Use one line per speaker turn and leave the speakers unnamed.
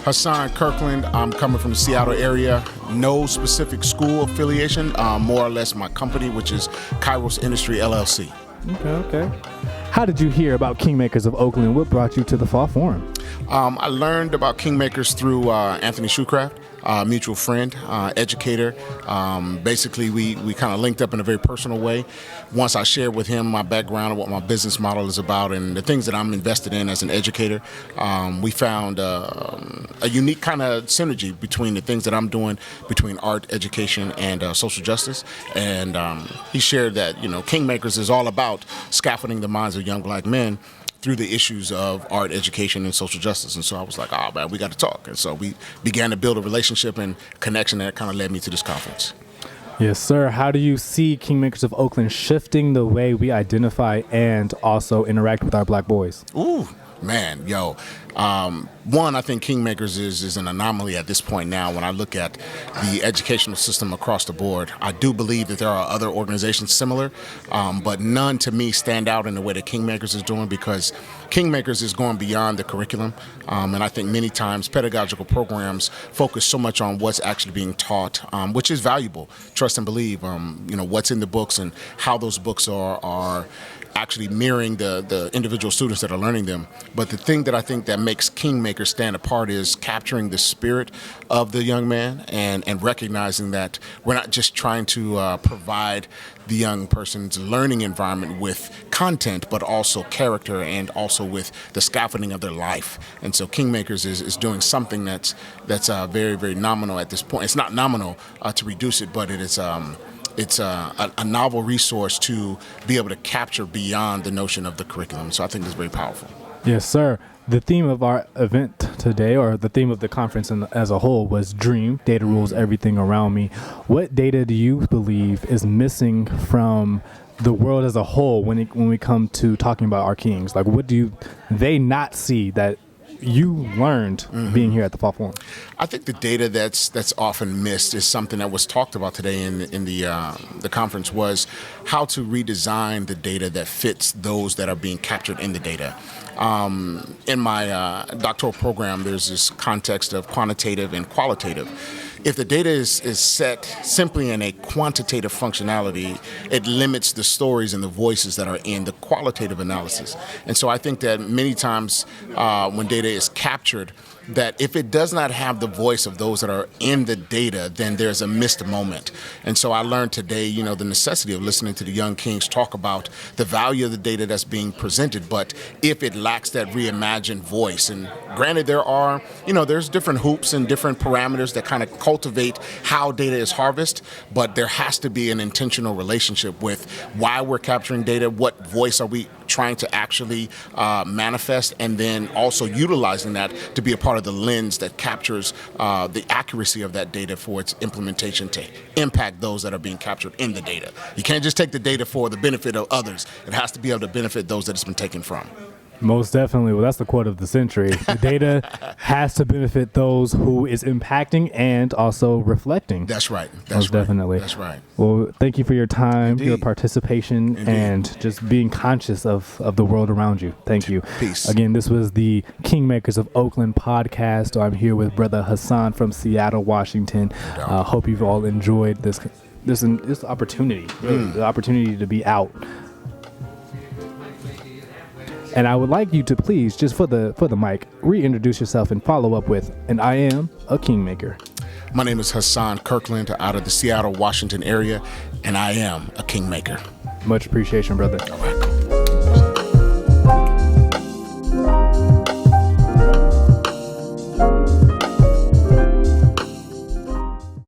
Hasaan, Kirkland. I'm coming from the Seattle area. No specific school affiliation, more or less my company, which is Kairos Industry LLC.
Okay. How did you hear about Kingmakers of Oakland? What brought you to the Fall Forum?
I learned about Kingmakers through Anthony Shoecraft, a mutual friend, educator. Basically, we kind of linked up in a very personal way. Once I shared with him my background and what my business model is about and the things that I'm invested in as an educator, we found a unique kind of synergy between the things that I'm doing between art, education, and social justice. And he shared that, Kingmakers is all about scaffolding the minds of young black men through the issues of art, education, and social justice. And so I was like, oh, man, we got to talk. And so we began to build a relationship and connection that kind of led me to this conference.
Yes, sir. How do you see Kingmakers of Oakland shifting the way we identify and also interact with our black boys?
Ooh, man, one, I think Kingmakers is an anomaly at this point now. When I look at the educational system across the board, I do believe that there are other organizations similar, but none to me stand out in the way that Kingmakers is doing, because Kingmakers is going beyond the curriculum. And I think many times pedagogical programs focus so much on what's actually being taught, which is valuable. Trust and believe, what's in the books and how those books are actually mirroring the individual students that are learning them. But the thing that I think that makes Kingmakers stand apart is capturing the spirit of the young man and recognizing that we're not just trying to provide the young person's learning environment with content, but also character and also with the scaffolding of their life. And so Kingmakers is doing something that's very, very nominal at this point. It's not nominal to reduce it, but it's a novel resource to be able to capture beyond the notion of the curriculum. So I think it's very powerful.
Yes, sir. The theme of our event today, or the theme of the conference as a whole, was Dream. Data rules everything around me. What data do you believe is missing from the world as a whole when we come to talking about our kings? Like, what do they not see that you learned being here at the Fall Forum?
I think the data that's often missed is something that was talked about today in the conference, was how to redesign the data that fits those that are being captured in the data. In my doctoral program, there's this context of quantitative and qualitative. If the data is set simply in a quantitative functionality, it limits the stories and the voices that are in the qualitative analysis. And so I think that many times when data is captured, that if it does not have the voice of those that are in the data, then there's a missed moment. And so I learned today, the necessity of listening to the young kings talk about the value of the data that's being presented, but if it lacks that reimagined voice. And granted, there's different hoops and different parameters that kind of cultivate how data is harvested, but there has to be an intentional relationship with why we're capturing data, what voice are we trying to actually manifest, and then also utilizing that to be a part of the lens that captures the accuracy of that data for its implementation to impact those that are being captured in the data. You can't just take the data for the benefit of others. It has to be able to benefit those that it's been taken from.
Most definitely. Well, that's the quote of the century. The data has to benefit those who is impacting and also reflecting.
That's right.
Most definitely.
That's right.
Well, thank you for your time,
Indeed.
your participation,
Indeed.
and just being conscious of the world around you. Thank you.
Peace.
Again, this was the Kingmakers of Oakland podcast. I'm here with Brother Hasaan from Seattle, Washington. Hope you've all enjoyed this opportunity, really, the opportunity to be out. And I would like you to please, just for the mic, reintroduce yourself and follow up with, and I am a Kingmaker.
My name is Hasaan Kirkland, out of the Seattle, Washington area, and I am a Kingmaker.
Much appreciation, brother.
All right.